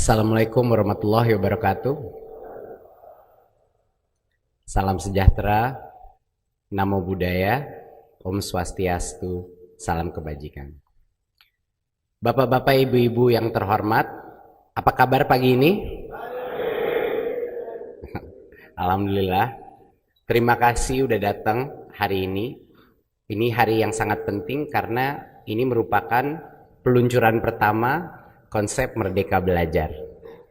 Assalamualaikum warahmatullahi wabarakatuh. Salam sejahtera, Namo Buddhaya, Om Swastiastu, salam kebajikan. Bapak-bapak, ibu-ibu yang terhormat, apa kabar pagi ini? Alhamdulillah. Terima kasih udah datang hari ini. Ini hari yang sangat penting karena ini merupakan peluncuran pertama konsep Merdeka Belajar.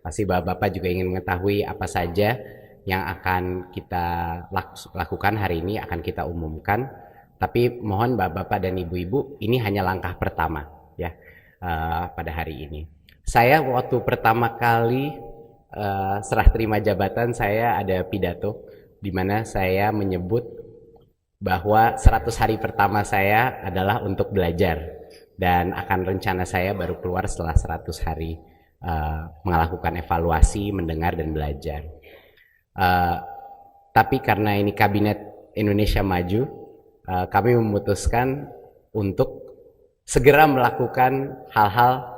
Pasti bapak-bapak juga ingin mengetahui apa saja yang akan kita lakukan hari ini, akan kita umumkan. Tapi mohon bapak-bapak dan ibu-ibu, ini hanya langkah pertama ya pada hari ini. Saya waktu pertama kali serah terima jabatan, saya ada pidato di mana saya menyebut bahwa 100 hari pertama saya adalah untuk belajar. Dan akan rencana saya baru keluar setelah 100 hari melakukan evaluasi, mendengar dan belajar. Tapi karena ini Kabinet Indonesia Maju, kami memutuskan untuk segera melakukan hal-hal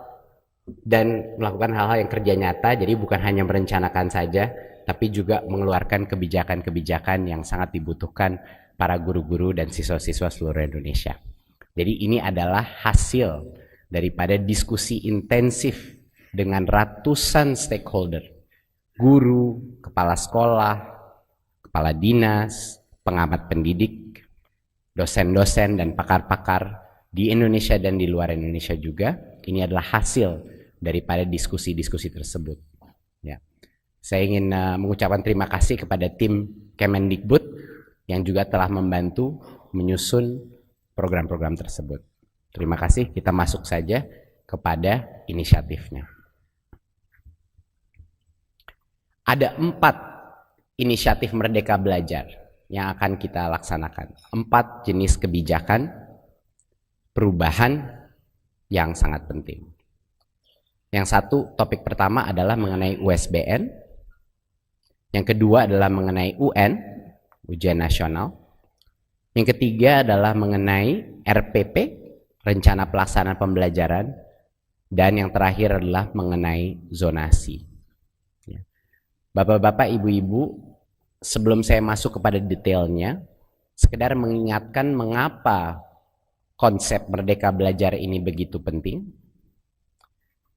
yang kerja nyata. Jadi bukan hanya merencanakan saja, tapi juga mengeluarkan kebijakan-kebijakan yang sangat dibutuhkan para guru-guru dan siswa-siswa seluruh Indonesia. Jadi ini adalah hasil daripada diskusi intensif dengan ratusan stakeholder, guru, kepala sekolah, kepala dinas, pengamat pendidik, dosen-dosen dan pakar-pakar di Indonesia dan di luar Indonesia juga. Ini adalah hasil daripada diskusi-diskusi tersebut. Ya. Saya ingin mengucapkan terima kasih kepada tim Kemendikbud yang juga telah membantu menyusun program-program tersebut. Terima kasih, kita masuk saja kepada inisiatifnya. Ada 4 inisiatif Merdeka Belajar yang akan kita laksanakan. 4 jenis kebijakan perubahan yang sangat penting. Yang satu, topik pertama adalah mengenai USBN. Yang kedua adalah mengenai UN, ujian nasional. Yang ketiga adalah mengenai RPP, rencana pelaksanaan pembelajaran, dan yang terakhir adalah mengenai zonasi. Bapak-bapak, ibu-ibu, sebelum saya masuk kepada detailnya, sekedar mengingatkan mengapa konsep Merdeka Belajar ini begitu penting.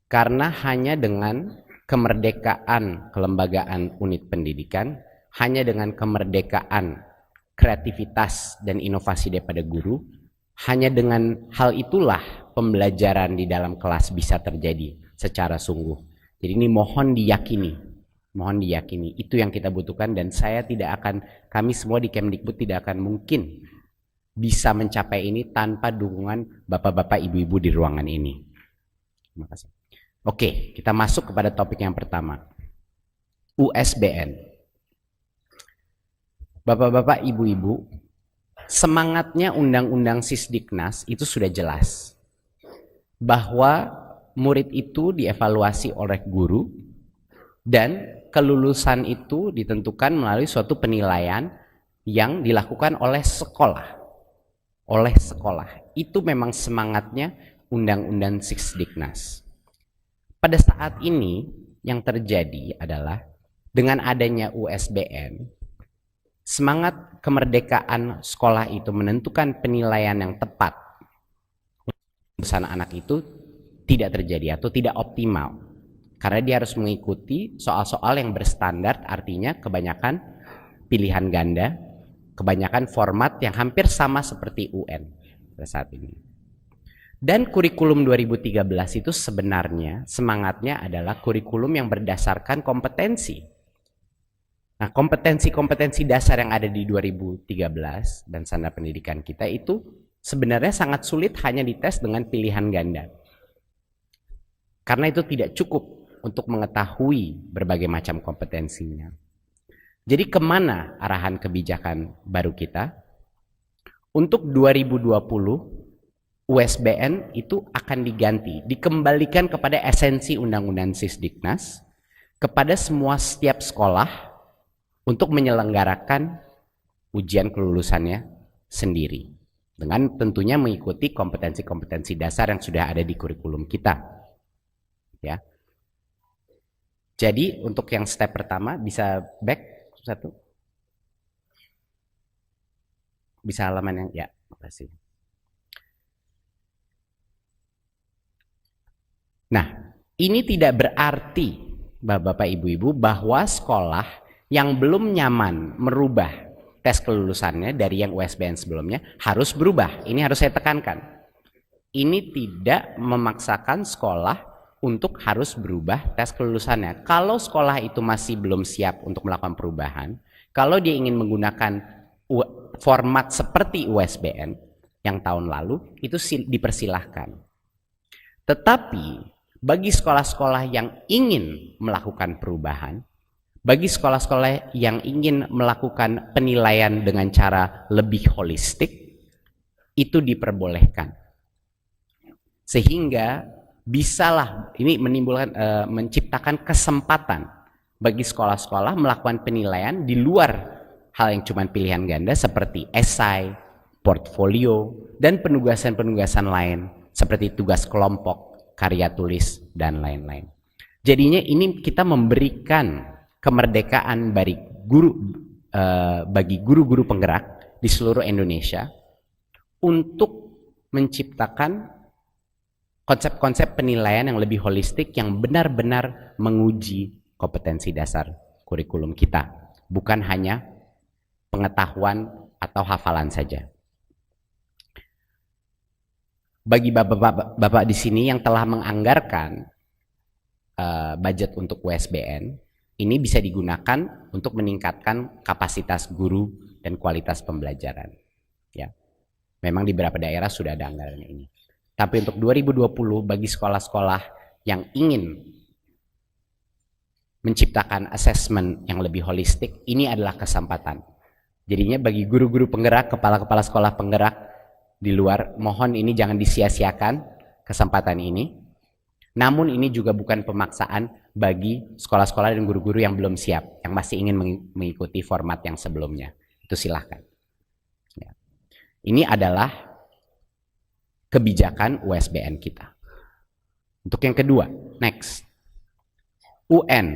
Karena hanya dengan kemerdekaan kelembagaan unit pendidikan, hanya dengan kemerdekaan kreativitas dan inovasi daripada guru, hanya dengan hal itulah pembelajaran di dalam kelas bisa terjadi secara sungguh. Jadi ini mohon diyakini, itu yang kita butuhkan. Dan kami semua di Kemdikbud tidak akan mungkin bisa mencapai ini tanpa dukungan bapak-bapak, ibu-ibu di ruangan ini. Terima kasih. Oke, kita masuk kepada topik yang pertama, USBN. Bapak-bapak, ibu-ibu, semangatnya Undang-Undang Sisdiknas itu sudah jelas bahwa murid itu dievaluasi oleh guru dan kelulusan itu ditentukan melalui suatu penilaian yang dilakukan oleh sekolah. Itu memang semangatnya Undang-Undang Sisdiknas. Pada saat ini yang terjadi adalah dengan adanya USBN, semangat kemerdekaan sekolah itu menentukan penilaian yang tepat kelulusan anak itu tidak terjadi atau tidak optimal. Karena dia harus mengikuti soal-soal yang berstandar, artinya kebanyakan pilihan ganda, kebanyakan format yang hampir sama seperti UN pada saat ini. Dan kurikulum 2013 itu sebenarnya semangatnya adalah kurikulum yang berdasarkan kompetensi. Nah, kompetensi-kompetensi dasar yang ada di 2013 dan standar pendidikan kita itu sebenarnya sangat sulit hanya dites dengan pilihan ganda. Karena itu tidak cukup untuk mengetahui berbagai macam kompetensinya. Jadi kemana arahan kebijakan baru kita? Untuk 2020, USBN itu akan diganti, dikembalikan kepada esensi Undang-Undang Sisdiknas, kepada setiap sekolah, untuk menyelenggarakan ujian kelulusannya sendiri dengan tentunya mengikuti kompetensi-kompetensi dasar yang sudah ada di kurikulum kita. Ya. Jadi untuk yang step pertama bisa back satu. Bisa halaman yang ya, makasih. Nah, ini tidak berarti Bapak Ibu-ibu bahwa sekolah yang belum nyaman merubah tes kelulusannya dari yang USBN sebelumnya harus berubah. Ini harus saya tekankan. Ini tidak memaksakan sekolah untuk harus berubah tes kelulusannya. Kalau sekolah itu masih belum siap untuk melakukan perubahan, kalau dia ingin menggunakan format seperti USBN yang tahun lalu, itu dipersilahkan. Tetapi bagi sekolah-sekolah yang ingin melakukan perubahan, bagi sekolah-sekolah yang ingin melakukan penilaian dengan cara lebih holistik, itu diperbolehkan. Sehingga bisalah ini menimbulkan menciptakan kesempatan bagi sekolah-sekolah melakukan penilaian di luar hal yang cuma pilihan ganda seperti esai, portfolio, dan penugasan-penugasan lain seperti tugas kelompok, karya tulis, dan lain-lain. Jadinya ini kita memberikan kemerdekaan bagi guru-guru penggerak di seluruh Indonesia untuk menciptakan konsep-konsep penilaian yang lebih holistik yang benar-benar menguji kompetensi dasar kurikulum kita, bukan hanya pengetahuan atau hafalan saja. Bagi bapak-bapak di sini yang telah menganggarkan budget untuk USBN, ini bisa digunakan untuk meningkatkan kapasitas guru dan kualitas pembelajaran. Ya, memang di beberapa daerah sudah ada anggaran ini. Tapi untuk 2020 bagi sekolah-sekolah yang ingin menciptakan asesmen yang lebih holistik, ini adalah kesempatan. Jadinya bagi guru-guru penggerak, kepala-kepala sekolah penggerak di luar, mohon ini jangan disia-siakan kesempatan ini. Namun ini juga bukan pemaksaan bagi sekolah-sekolah dan guru-guru yang belum siap, yang masih ingin mengikuti format yang sebelumnya. Itu silahkan. Ya. Ini adalah kebijakan USBN kita. Untuk yang kedua, next. UN.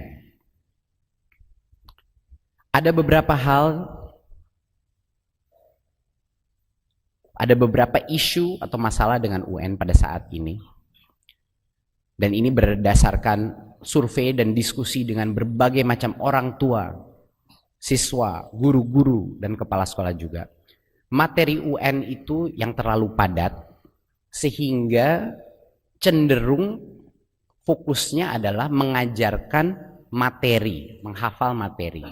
Ada beberapa isu atau masalah dengan UN pada saat ini. Dan ini berdasarkan survei dan diskusi dengan berbagai macam orang tua, siswa, guru-guru, dan kepala sekolah juga. Materi UN itu yang terlalu padat, sehingga cenderung fokusnya adalah mengajarkan materi, menghafal materi,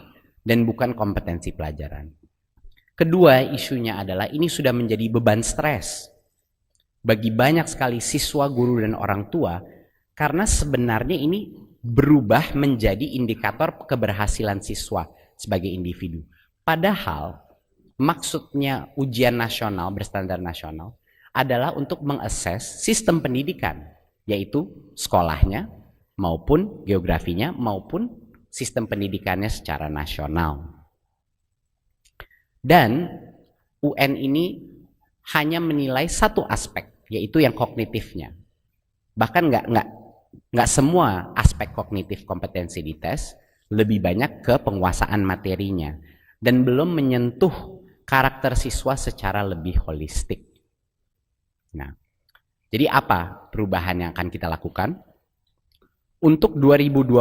dan bukan kompetensi pelajaran. Kedua, isunya adalah ini sudah menjadi beban stres bagi banyak sekali siswa, guru, dan orang tua, karena sebenarnya ini berubah menjadi indikator keberhasilan siswa sebagai individu. Padahal maksudnya ujian nasional berstandar nasional adalah untuk mengakses sistem pendidikan, yaitu sekolahnya maupun geografinya maupun sistem pendidikannya secara nasional. Dan UN ini hanya menilai satu aspek, yaitu yang kognitifnya. Bahkan nggak semua aspek kognitif kompetensi dites, lebih banyak ke penguasaan materinya dan belum menyentuh karakter siswa secara lebih holistik. Nah, jadi apa perubahan yang akan kita lakukan? Untuk 2020,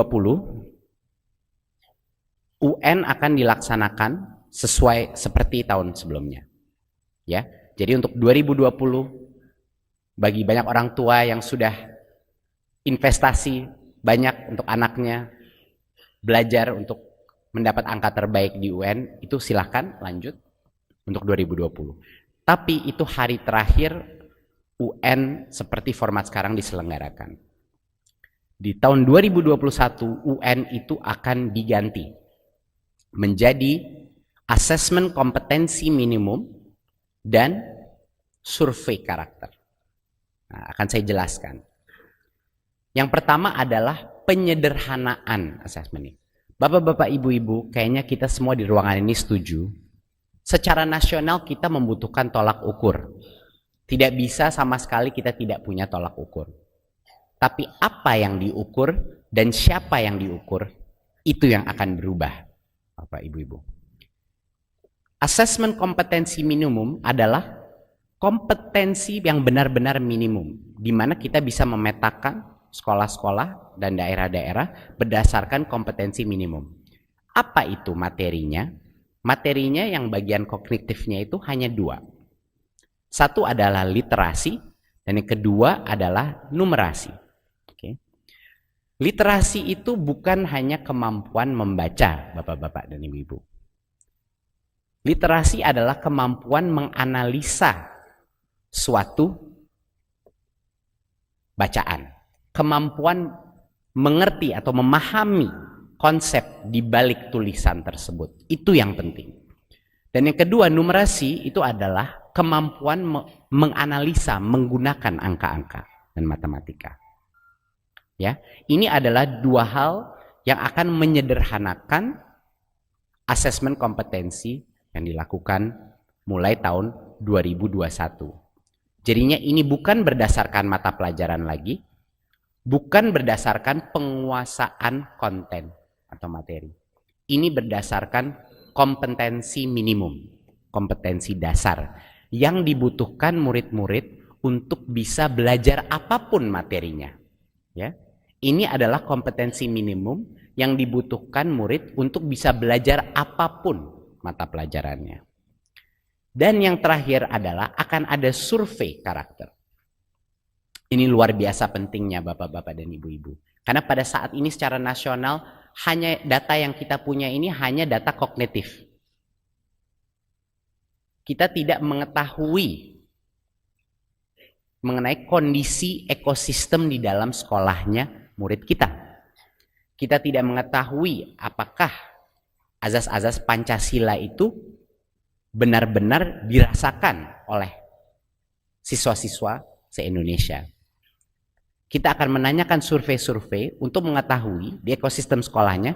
UN akan dilaksanakan sesuai seperti tahun sebelumnya. Ya, jadi untuk 2020, bagi banyak orang tua yang sudah investasi banyak untuk anaknya, belajar untuk mendapat angka terbaik di UN, itu silahkan lanjut untuk 2020. Tapi itu hari terakhir UN seperti format sekarang diselenggarakan. Di tahun 2021 UN itu akan diganti menjadi asesmen kompetensi minimum dan survei karakter. Nah, akan saya jelaskan. Yang pertama adalah penyederhanaan asesmen ini. Bapak-bapak, ibu-ibu, kayaknya kita semua di ruangan ini setuju. Secara nasional kita membutuhkan tolak ukur. Tidak bisa sama sekali kita tidak punya tolak ukur. Tapi apa yang diukur dan siapa yang diukur, itu yang akan berubah, Bapak Ibu-Ibu. Asesmen kompetensi minimum adalah kompetensi yang benar-benar minimum, di mana kita bisa memetakan sekolah-sekolah dan daerah-daerah berdasarkan kompetensi minimum. Apa itu materinya? Materinya yang bagian kognitifnya itu hanya dua. Satu adalah literasi, dan yang kedua adalah numerasi. Oke. Literasi itu bukan hanya kemampuan membaca, Bapak-bapak dan Ibu-ibu. Literasi adalah kemampuan menganalisa suatu bacaan, kemampuan mengerti atau memahami konsep di balik tulisan tersebut. Itu yang penting. Dan yang kedua, numerasi itu adalah kemampuan menganalisa menggunakan angka-angka dan matematika. Ya, ini adalah dua hal yang akan menyederhanakan asesmen kompetensi yang dilakukan mulai tahun 2021. Jadinya ini bukan berdasarkan mata pelajaran lagi, bukan berdasarkan penguasaan konten atau materi. Ini berdasarkan kompetensi minimum, kompetensi dasar yang dibutuhkan murid-murid untuk bisa belajar apapun materinya. Ya, ini adalah kompetensi minimum yang dibutuhkan murid untuk bisa belajar apapun mata pelajarannya. Dan yang terakhir adalah akan ada survei karakter. Ini luar biasa pentingnya Bapak-bapak dan Ibu-ibu. Karena pada saat ini secara nasional hanya data yang kita punya ini hanya data kognitif. Kita tidak mengetahui mengenai kondisi ekosistem di dalam sekolahnya murid kita. Kita tidak mengetahui apakah azas-azas Pancasila itu benar-benar dirasakan oleh siswa-siswa se-Indonesia. Kita akan menanyakan survei-survei untuk mengetahui di ekosistem sekolahnya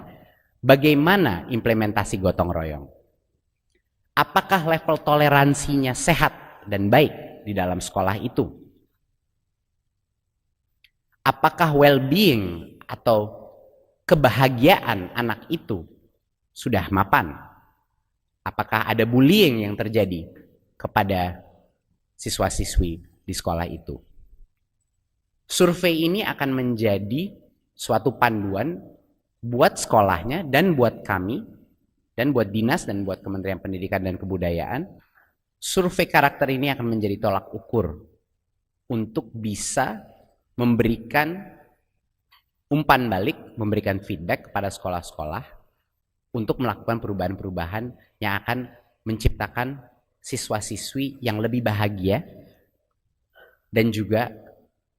bagaimana implementasi gotong royong. Apakah level toleransinya sehat dan baik di dalam sekolah itu? Apakah well-being atau kebahagiaan anak itu sudah mapan? Apakah ada bullying yang terjadi kepada siswa-siswi di sekolah itu? Survei ini akan menjadi suatu panduan buat sekolahnya dan buat kami, dan buat dinas dan buat Kementerian Pendidikan dan Kebudayaan. Survei karakter ini akan menjadi tolak ukur untuk bisa memberikan umpan balik, memberikan feedback kepada sekolah-sekolah untuk melakukan perubahan-perubahan yang akan menciptakan siswa-siswi yang lebih bahagia dan juga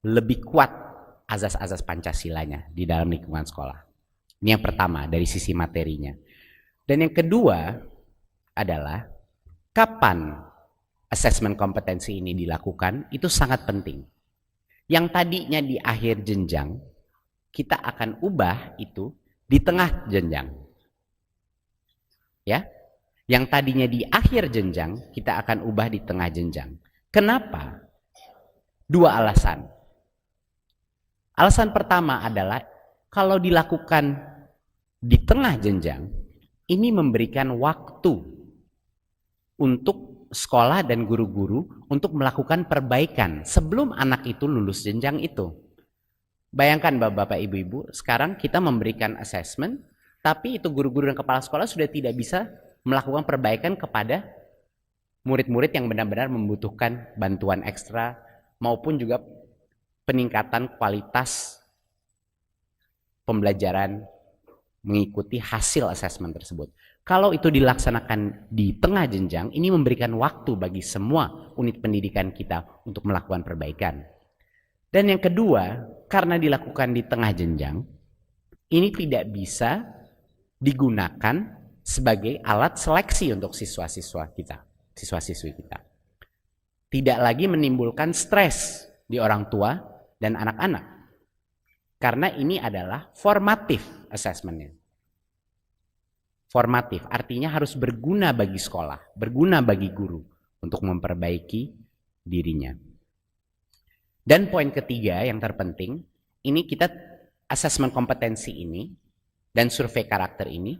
lebih kuat azas-azas Pancasilanya di dalam lingkungan sekolah. Ini yang pertama dari sisi materinya. Dan yang kedua adalah kapan asesmen kompetensi ini dilakukan, itu sangat penting. Yang tadinya di akhir jenjang, kita akan ubah itu di tengah jenjang. Ya, yang tadinya di akhir jenjang, kita akan ubah di tengah jenjang. Kenapa? Dua alasan. Alasan pertama adalah kalau dilakukan di tengah jenjang, ini memberikan waktu untuk sekolah dan guru-guru untuk melakukan perbaikan sebelum anak itu lulus jenjang itu. Bayangkan Bapak-bapak, Ibu-ibu, sekarang kita memberikan assessment, tapi itu guru-guru dan kepala sekolah sudah tidak bisa melakukan perbaikan kepada murid-murid yang benar-benar membutuhkan bantuan ekstra maupun juga peningkatan kualitas pembelajaran mengikuti hasil asesmen tersebut. Kalau itu dilaksanakan di tengah jenjang, ini memberikan waktu bagi semua unit pendidikan kita untuk melakukan perbaikan. Dan yang kedua, karena dilakukan di tengah jenjang, ini tidak bisa digunakan sebagai alat seleksi untuk siswa-siswa kita, siswa-siswi kita. Tidak lagi menimbulkan stres di orang tua dan anak-anak. Karena ini adalah formatif assessment-nya. Formatif artinya harus berguna bagi sekolah, berguna bagi guru untuk memperbaiki dirinya. Dan poin ketiga yang terpenting, ini kita asesmen kompetensi ini dan survei karakter ini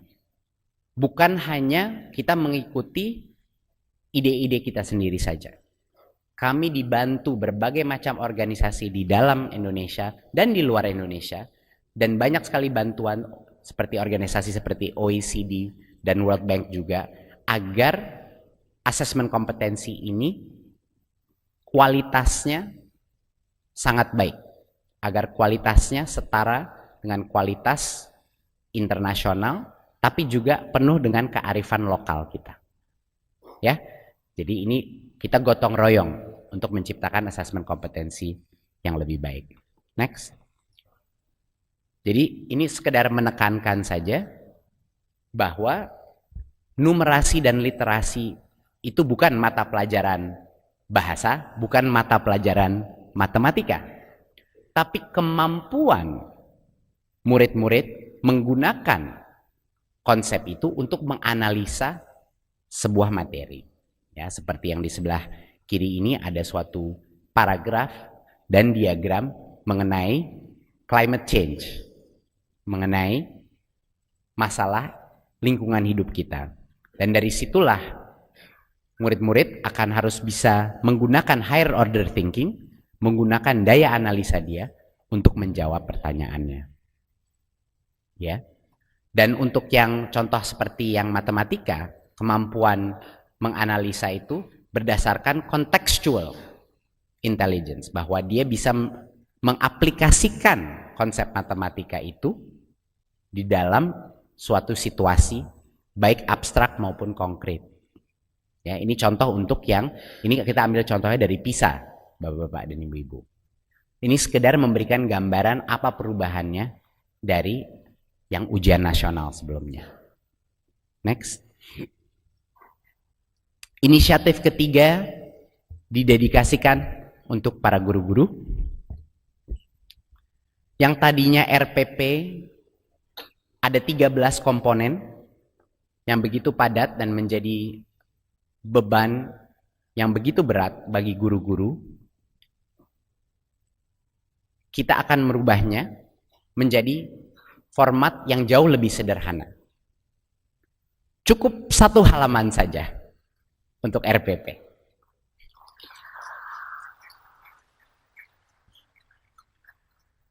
bukan hanya kita mengikuti ide-ide kita sendiri saja. Kami dibantu berbagai macam organisasi di dalam Indonesia dan di luar Indonesia, dan banyak sekali bantuan seperti organisasi seperti OECD dan World Bank juga, agar asesmen kompetensi ini kualitasnya sangat baik, agar kualitasnya setara dengan kualitas internasional, tapi juga penuh dengan kearifan lokal kita. Ya, jadi ini kita gotong royong untuk menciptakan asesmen kompetensi yang lebih baik. Next. Jadi ini sekedar menekankan saja bahwa numerasi dan literasi itu bukan mata pelajaran bahasa, bukan mata pelajaran matematika, tapi kemampuan murid-murid menggunakan konsep itu untuk menganalisa sebuah materi. Ya, seperti yang di sebelah kiri ini ada suatu paragraf dan diagram mengenai climate change, mengenai masalah lingkungan hidup kita. Dan dari situlah murid-murid akan harus bisa menggunakan higher order thinking, menggunakan daya analisa dia untuk menjawab pertanyaannya. Ya. Dan untuk yang contoh seperti yang matematika, kemampuan menganalisa itu berdasarkan contextual intelligence, bahwa dia bisa mengaplikasikan konsep matematika itu di dalam suatu situasi baik abstrak maupun konkret. Ya, ini contoh untuk yang ini kita ambil contohnya dari PISA, Bapak-bapak dan Ibu-ibu. Ini sekedar memberikan gambaran apa perubahannya dari yang ujian nasional sebelumnya. Next. Inisiatif ketiga didedikasikan untuk para guru-guru. Yang tadinya RPP ada 13 komponen yang begitu padat dan menjadi beban yang begitu berat bagi guru-guru. Kita akan merubahnya menjadi format yang jauh lebih sederhana. Cukup 1 halaman saja untuk RPP.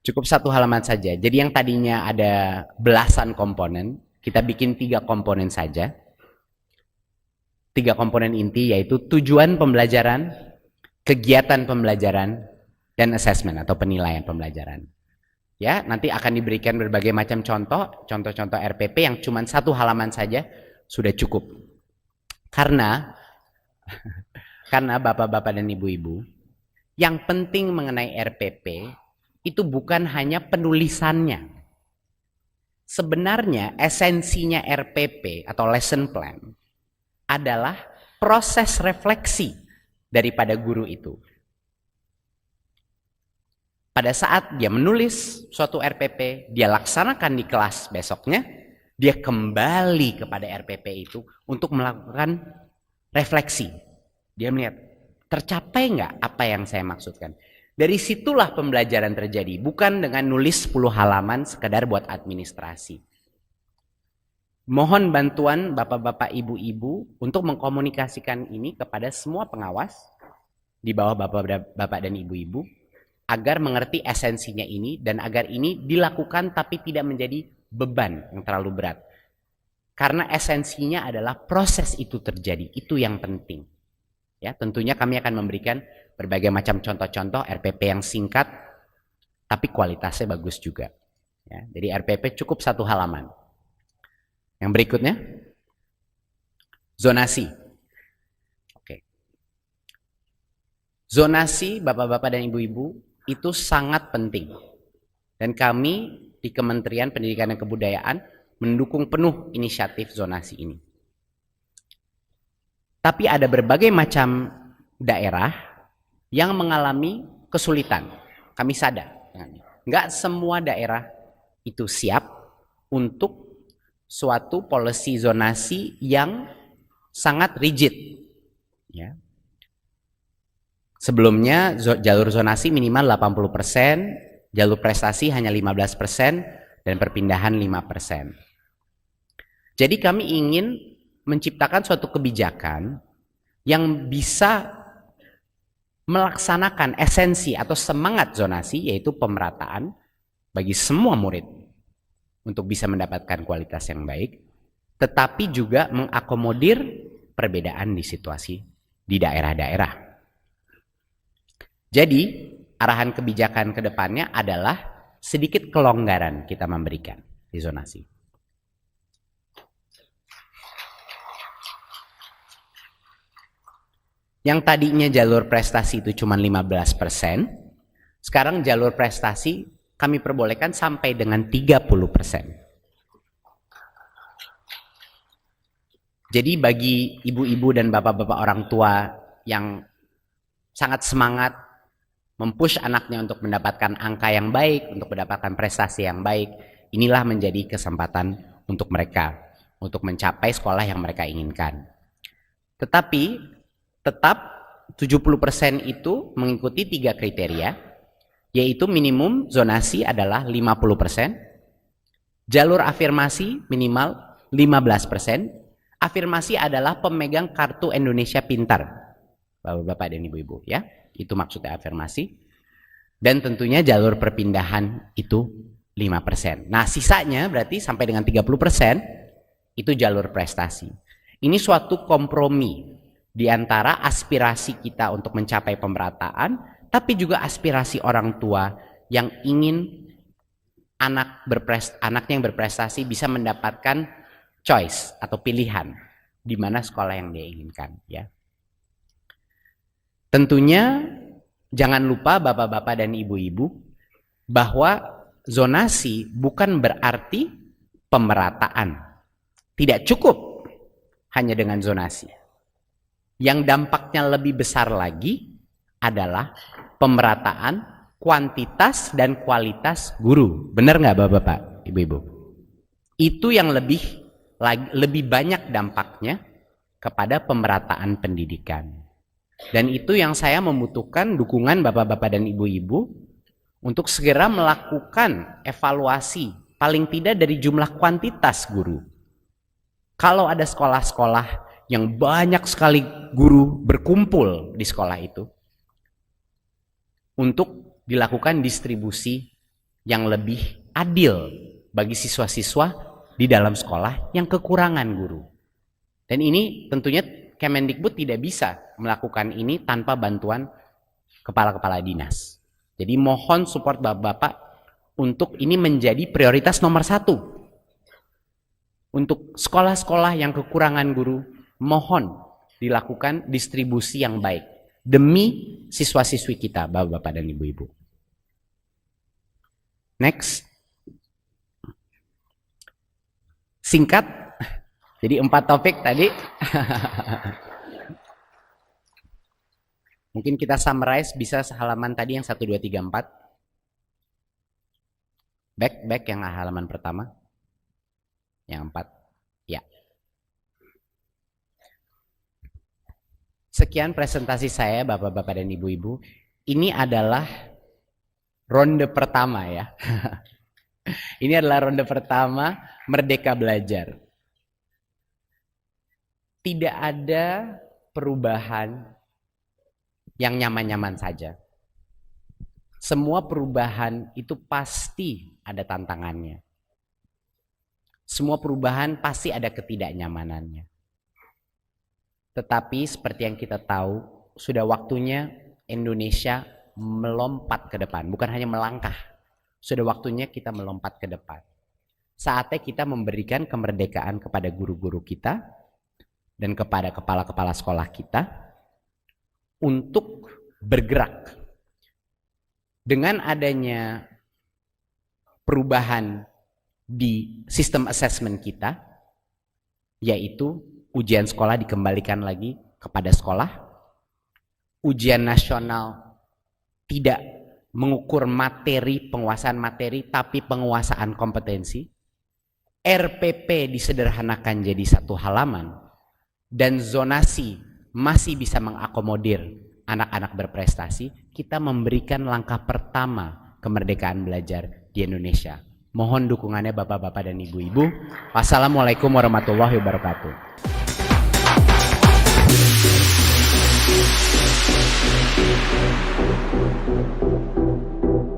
Cukup 1 halaman saja. Jadi yang tadinya ada belasan komponen, kita bikin 3 komponen saja. 3 komponen inti, yaitu tujuan pembelajaran, kegiatan pembelajaran, dan assessment atau penilaian pembelajaran. Ya, nanti akan diberikan berbagai macam contoh-contoh RPP yang cuma 1 halaman saja sudah cukup. Karena Bapak-bapak dan Ibu-ibu, yang penting mengenai RPP itu bukan hanya penulisannya. Sebenarnya esensinya RPP atau lesson plan adalah proses refleksi daripada guru itu. Pada saat dia menulis suatu RPP, dia laksanakan di kelas besoknya, dia kembali kepada RPP itu untuk melakukan refleksi. Dia melihat, tercapai nggak apa yang saya maksudkan? Dari situlah pembelajaran terjadi, bukan dengan nulis 10 halaman sekedar buat administrasi. Mohon bantuan bapak-bapak, ibu-ibu untuk mengkomunikasikan ini kepada semua pengawas di bawah bapak-bapak dan ibu-ibu, agar mengerti esensinya ini dan agar ini dilakukan tapi tidak menjadi beban yang terlalu berat. Karena esensinya adalah proses itu terjadi, itu yang penting. Ya, tentunya kami akan memberikan berbagai macam contoh-contoh RPP yang singkat tapi kualitasnya bagus juga. Ya, jadi RPP cukup 1 halaman. Yang berikutnya, zonasi. Oke. Zonasi, bapak-bapak dan ibu-ibu, itu sangat penting. Dan kami di Kementerian Pendidikan dan Kebudayaan mendukung penuh inisiatif zonasi ini. Tapi ada berbagai macam daerah yang mengalami kesulitan. Kami sadar. Nggak semua daerah itu siap untuk suatu policy zonasi yang sangat rigid. Ya. Sebelumnya jalur zonasi minimal 80%, jalur prestasi hanya 15% dan perpindahan 5%. Jadi kami ingin menciptakan suatu kebijakan yang bisa melaksanakan esensi atau semangat zonasi, yaitu pemerataan bagi semua murid untuk bisa mendapatkan kualitas yang baik, tetapi juga mengakomodir perbedaan di situasi di daerah-daerah. Jadi arahan kebijakan ke depannya adalah sedikit kelonggaran kita memberikan di zonasi. Yang tadinya jalur prestasi itu cuma 15%, sekarang jalur prestasi kami perbolehkan sampai dengan 30%. Jadi bagi ibu-ibu dan bapak-bapak orang tua yang sangat semangat mempush anaknya untuk mendapatkan angka yang baik, untuk mendapatkan prestasi yang baik, inilah menjadi kesempatan untuk mereka untuk mencapai sekolah yang mereka inginkan. Tetapi tetap 70% itu mengikuti 3 kriteria, yaitu minimum zonasi adalah 50%, jalur afirmasi minimal 15%. Afirmasi adalah pemegang kartu Indonesia Pintar, Bapak-bapak dan Ibu-ibu, ya. Itu maksudnya afirmasi. Dan tentunya jalur perpindahan itu 5%. Nah, sisanya berarti sampai dengan 30% itu jalur prestasi. Ini suatu kompromi di antara aspirasi kita untuk mencapai pemerataan, tapi juga aspirasi orang tua yang ingin anaknya yang berprestasi bisa mendapatkan choice atau pilihan di mana sekolah yang dia inginkan, ya. Tentunya jangan lupa bapak-bapak dan ibu-ibu bahwa zonasi bukan berarti pemerataan. Tidak cukup hanya dengan zonasi. Yang dampaknya lebih besar lagi adalah pemerataan kuantitas dan kualitas guru. Benar nggak bapak-bapak, ibu-ibu? Itu yang lebih banyak dampaknya kepada pemerataan pendidikan. Dan itu yang saya membutuhkan dukungan bapak-bapak dan ibu-ibu untuk segera melakukan evaluasi paling tidak dari jumlah kuantitas guru. Kalau ada sekolah-sekolah yang banyak sekali guru berkumpul di sekolah itu, untuk dilakukan distribusi yang lebih adil bagi siswa-siswa di dalam sekolah yang kekurangan guru. Dan ini tentunya Kemendikbud tidak bisa melakukan ini tanpa bantuan kepala-kepala dinas. Jadi mohon support bapak-bapak untuk ini menjadi prioritas nomor 1. Untuk sekolah-sekolah yang kekurangan guru, mohon dilakukan distribusi yang baik demi siswa-siswi kita, bapak-bapak dan ibu-ibu. Next. Singkat, jadi 4 topik tadi. Mungkin kita summarize, bisa halaman tadi yang 1, 2, 3, 4. Back yang halaman pertama. Yang 4. Ya. Sekian presentasi saya bapak-bapak dan ibu-ibu. Ini adalah ronde pertama, ya. Ini adalah ronde pertama Merdeka Belajar. Tidak ada perubahan yang nyaman-nyaman saja. Semua perubahan itu pasti ada tantangannya. Semua perubahan pasti ada ketidaknyamanannya. Tetapi seperti yang kita tahu, sudah waktunya Indonesia melompat ke depan, bukan hanya melangkah. Sudah waktunya kita melompat ke depan. Saatnya kita memberikan kemerdekaan kepada guru-guru kita dan kepada kepala-kepala sekolah kita untuk bergerak. Dengan adanya perubahan di sistem assessment kita, yaitu ujian sekolah dikembalikan lagi kepada sekolah, ujian nasional tidak mengukur materi, penguasaan materi, tapi penguasaan kompetensi, RPP disederhanakan jadi 1 halaman, dan zonasi masih bisa mengakomodir anak-anak berprestasi. Kita memberikan langkah pertama kemerdekaan belajar di Indonesia. Mohon dukungannya Bapak-bapak dan Ibu-ibu. Wassalamualaikum warahmatullahi wabarakatuh.